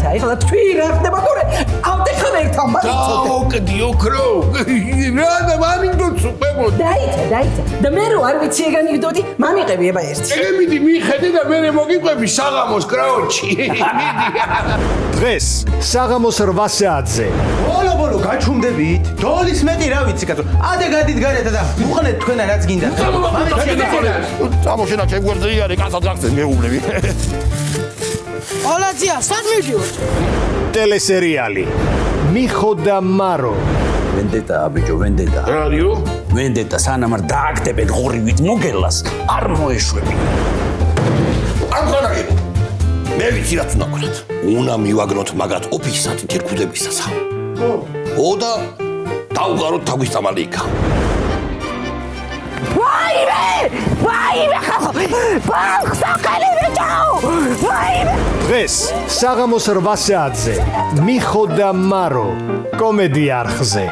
დაიცა, ეხლა თქვი რა ხდება თორე ავტეხან ერთთან მაგიცოდე. დაუკდი ოქრო. რა და მამინდოც უყებოდ. დაიცა. და მე რო არ ვიცი ეგ ანეკდოტი, მამიყევი ება ერთი. ემიდი მიხედე და მე მოგიყვები საღამოს კრაუნჩი. დღეს საღამოს 8 საათზე. ბოლო გაჩუმდებით. დოლის მეტი რა ვიცი კაცო. ადე გადით გარეთ და უყნეთ თქვენა რაც გინდა. წამოშენა შეგვერძიარე კაცად გახსენ მეუბნები. ოლაძია, სად მივდივარ? ტელესერიალი მიხო და მარო. ვენდეტა ბიჭო, ვენდეტა. რადიო? ვენდეტა სანამ არ დააგდებენ ღორივით მოგელას, არ მოეშვები. ამხანაგები. მე ვიცი რაც უნდა ვქნათ. უნდა მივაგნოთ მაგათ ოფისად თირკუდებისასა. და დავუყაროთ თავის წამალი იქა. ვაიმე ხალხო! ბახსახელი ბიჭო! ვაიმე! დღეს საღამოს 8 საათზე მიხო და მარო კომედი არხზე.